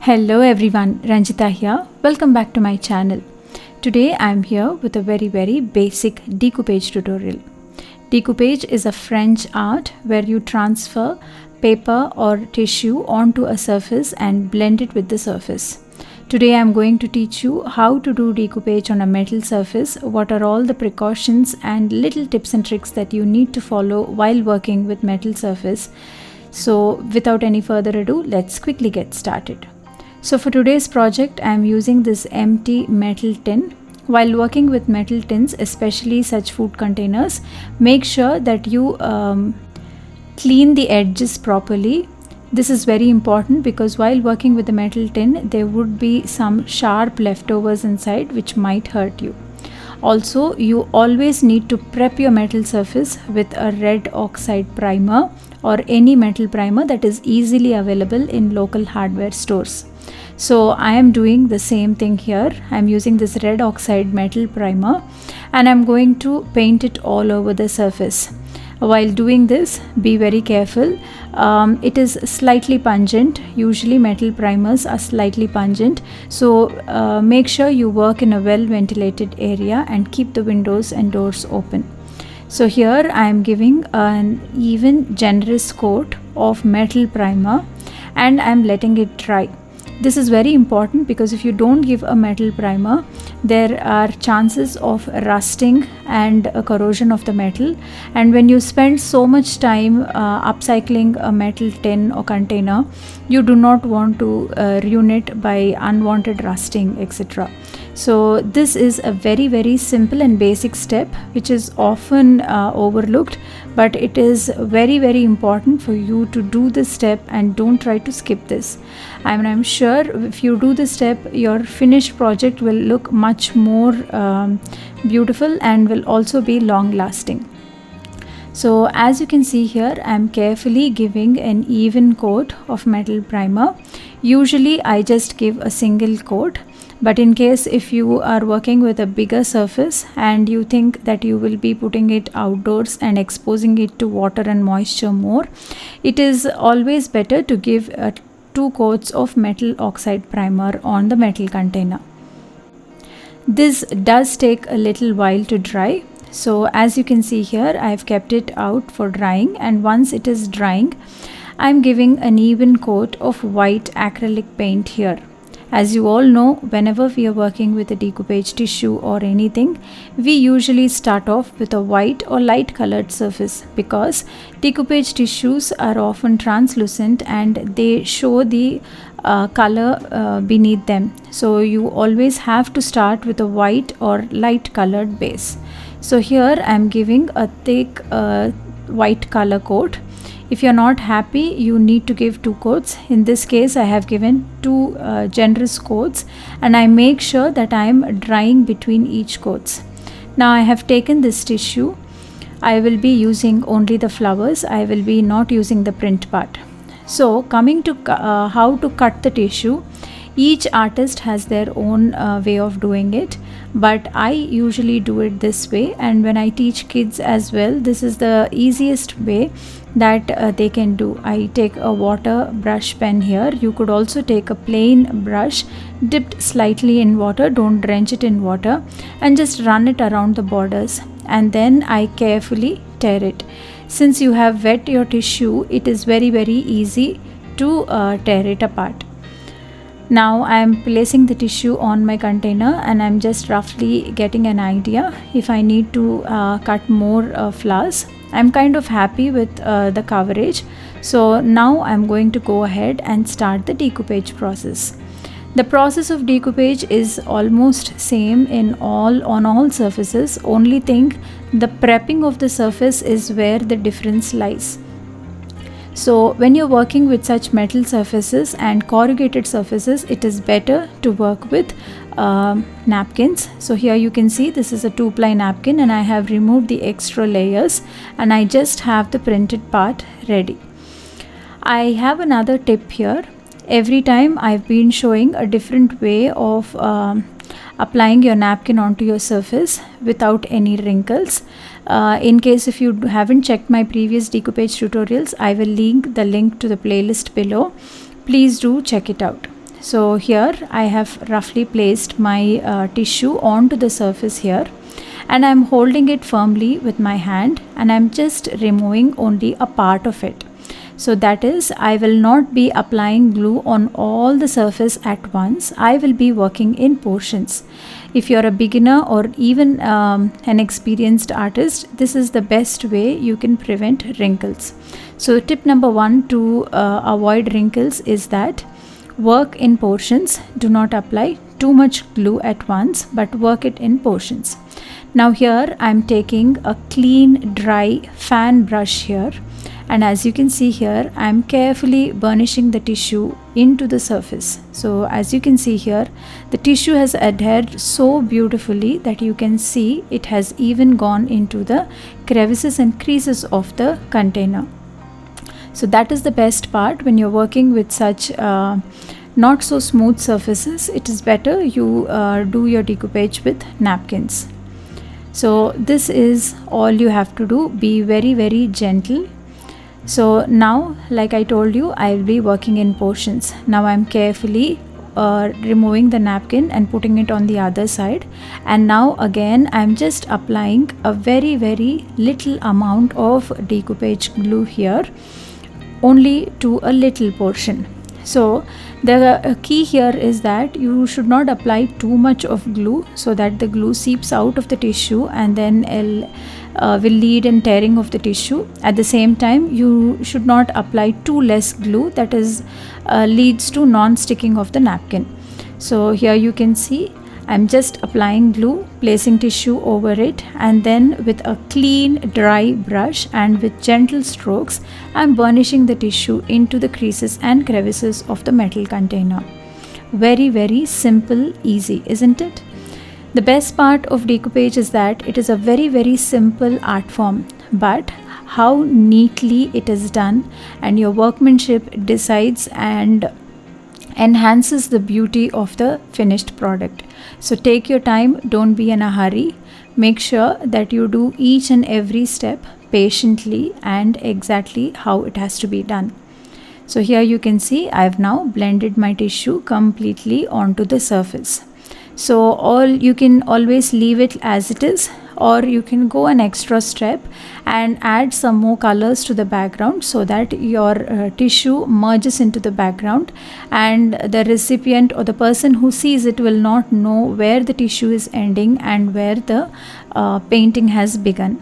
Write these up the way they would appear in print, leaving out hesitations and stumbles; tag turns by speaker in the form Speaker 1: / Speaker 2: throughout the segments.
Speaker 1: Hello everyone, Ranjitha here. Welcome back to my channel. Today I am here with a very basic decoupage tutorial. Decoupage is a French art where you transfer paper or tissue onto a surface and blend it with the surface. Today I am going to teach you how to do decoupage on a metal surface, what are all the precautions and little tips and tricks that you need to follow while working with metal surface. So without any further ado, let's quickly get started. So for today's project, I am using this empty metal tin. While working with metal tins, especially such food containers, make sure that you clean the edges properly. This is very important because while working with the metal tin, there would be some sharp leftovers inside which might hurt you. Also, you always need to prep your metal surface with a red oxide primer or any metal primer that is easily available in local hardware stores. So I am doing the same thing here. I am using this red oxide metal primer and I am going to paint it all over the surface. While doing this, be very careful. It is slightly pungent. Usually metal primers are slightly pungent. So make sure you work in a well ventilated area and keep the windows and doors open. So here I am giving an even generous coat of metal primer and I am letting it dry. This is very important because if you don't give a metal primer, there are chances of rusting and corrosion of the metal. And when you spend so much time upcycling a metal tin or container, you do not want to ruin it by unwanted rusting, etc. So this is a very simple and basic step which is often overlooked, but it is very important for you to do this step and don't try to skip this. I'm sure if you do this step, your finished project will look much more beautiful and will also be long lasting. So as you can see here, I am carefully giving an even coat of metal primer. Usually I just give a single coat, but in case if you are working with a bigger surface and you think that you will be putting it outdoors and exposing it to water and moisture more, it is always better to give 2 coats of metal oxide primer on the metal container. This does take a little while to dry. So as you can see here, I have kept it out for drying, and once it is drying, I am giving an even coat of white acrylic paint here. As you all know, whenever we are working with a decoupage tissue or anything, we usually start off with a white or light colored surface because decoupage tissues are often translucent and they show the color beneath them. So you always have to start with a white or light colored base. So here I am giving a thick white color coat. If you're not happy, you need to give 2 coats. In this case, I have given 2 generous coats and I make sure that I am drying between each coats. Now I have taken this tissue. I will be using only the flowers. I will be not using the print part. So coming to how to cut the tissue, each artist has their own way of doing it, but I usually do it this way, and when I teach kids as well, this is the easiest way that they can do. I take a water brush pen here. You could also take a plain brush dipped slightly in water, don't drench it in water, and just run it around the borders, and then I carefully tear it. Since you have wet your tissue, it is very easy to tear it apart. Now I am placing the tissue on my container and I am just roughly getting an idea if I need to cut more flowers. I am kind of happy with the coverage. So now I am going to go ahead and start the decoupage process. The process of decoupage is almost same on all surfaces. Only thing, the prepping of the surface is where the difference lies. So when you're working with such metal surfaces and corrugated surfaces, it is better to work with napkins. So here you can see this is a 2-ply napkin and I have removed the extra layers and I just have the printed part ready. I have another tip here. Every time I've been showing a different way of applying your napkin onto your surface without any wrinkles. In case if you haven't checked my previous decoupage tutorials, I will link the link to the playlist below. Please do check it out. So here I have roughly placed my tissue onto the surface here, and I'm holding it firmly with my hand, and I'm just removing only a part of it. So that is, I will not be applying glue on all the surface at once. I will be working in portions. If you're a beginner or even an experienced artist, this is the best way you can prevent wrinkles. So tip number 1 to avoid wrinkles is that work in portions. Do not apply too much glue at once, but work it in portions. Now here I'm taking a clean dry fan brush here, and as you can see here, I'm carefully burnishing the tissue into the surface. So as you can see here, the tissue has adhered so beautifully that you can see it has even gone into the crevices and creases of the container. So that is the best part when you're working with such not so smooth surfaces. It is better you do your decoupage with napkins. So this is all you have to do. Be very, very gentle. So now, like I told you, I will be working in portions. Now I'm carefully removing the napkin and putting it on the other side, and now again I'm just applying a very, very little amount of decoupage glue here, only to a little portion. So the key here is that you should not apply too much of glue, so that the glue seeps out of the tissue and then will lead in tearing of the tissue. At the same time, you should not apply too less glue, that is leads to non-sticking of the napkin. So here you can see I'm just applying glue, placing tissue over it, and then with a clean dry brush and with gentle strokes I'm burnishing the tissue into the creases and crevices of the metal container. Very, very simple, easy, isn't it? The best part of decoupage is that it is a very, very simple art form, but how neatly it is done, and your workmanship decides and enhances the beauty of the finished product. So take your time, don't be in a hurry. Make sure that you do each and every step patiently and exactly how it has to be done. So here you can see I've now blended my tissue completely onto the surface. So you can always leave it as it is, or you can go an extra step and add some more colors to the background, so that your tissue merges into the background, and the recipient or the person who sees it will not know where the tissue is ending and where the painting has begun.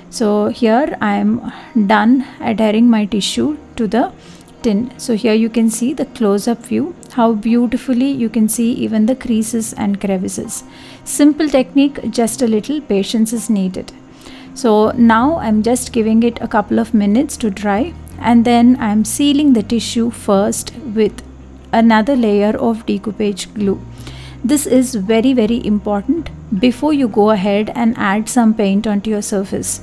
Speaker 1: So here I am done adhering my tissue to the tin. So here you can see the close-up view, how beautifully you can see even the creases and crevices. Simple technique, just a little patience is needed. So now I'm just giving it a couple of minutes to dry, and then I'm sealing the tissue first with another layer of decoupage glue. This is very, very important before you go ahead and add some paint onto your surface.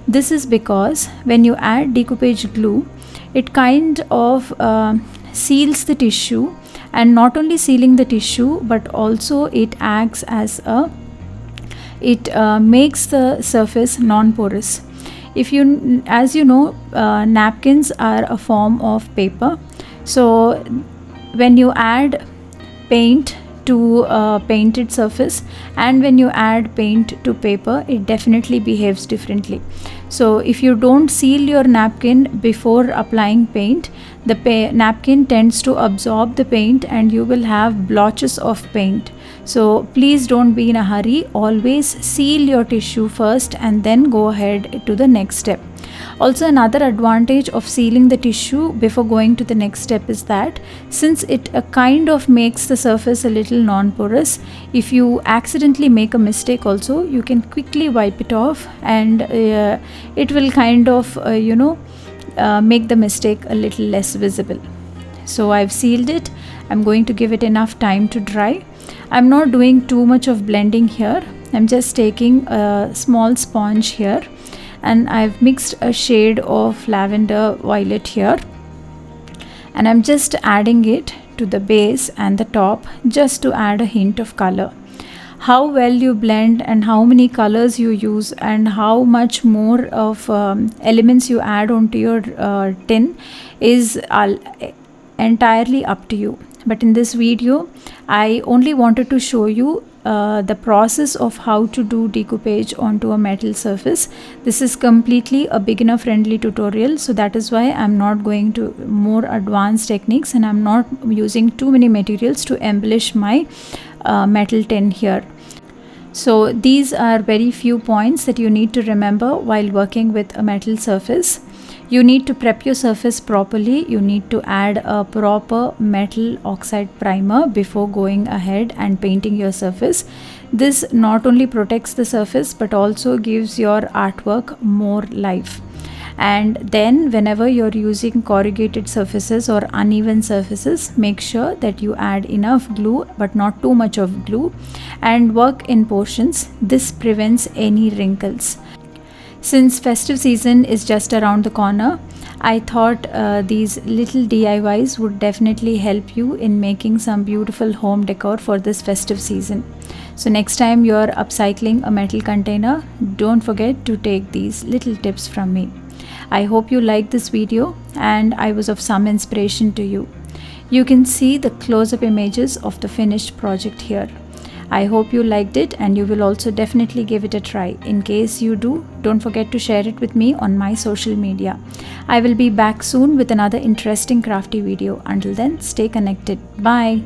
Speaker 1: This is because when you add decoupage glue, it kind of seals the tissue, and not only sealing the tissue, but also it acts as it makes the surface non-porous. As you know, napkins are a form of paper. So when you add paint to a painted surface and when you add paint to paper, it definitely behaves differently. So if you don't seal your napkin before applying paint, the napkin tends to absorb the paint and you will have blotches of paint. So please don't be in a hurry. Always seal your tissue first and then go ahead to the next step. Also, another advantage of sealing the tissue before going to the next step is that since it kind of makes the surface a little non-porous, if you accidentally make a mistake also, you can quickly wipe it off, and it will kind of make the mistake a little less visible. So I've sealed it. I'm going to give it enough time to dry. I'm not doing too much of blending here. I'm just taking a small sponge here, and I've mixed a shade of lavender violet here, and I'm just adding it to the base and the top just to add a hint of color. How well you blend and how many colors you use and how much more of elements you add onto your tin is entirely up to you. But in this video I only wanted to show you the process of how to do decoupage onto a metal surface. This is completely a beginner friendly tutorial, so that is why I'm not going to more advanced techniques, and I'm not using too many materials to embellish my metal tin here. So these are very few points that you need to remember while working with a metal surface. You need to prep your surface properly. You need to add a proper metal oxide primer before going ahead and painting your surface. This not only protects the surface but also gives your artwork more life. And then whenever you're using corrugated surfaces or uneven surfaces, make sure that you add enough glue but not too much of glue, and work in portions. This prevents any wrinkles. Since festive season is just around the corner, I thought these little DIYs would definitely help you in making some beautiful home decor for this festive season. So next time you're upcycling a metal container, don't forget to take these little tips from me. I hope you liked this video and I was of some inspiration to you. You can see the close-up images of the finished project here. I hope you liked it, and you will also definitely give it a try. In case you do, don't forget to share it with me on my social media. I will be back soon with another interesting crafty video. Until then, stay connected. Bye.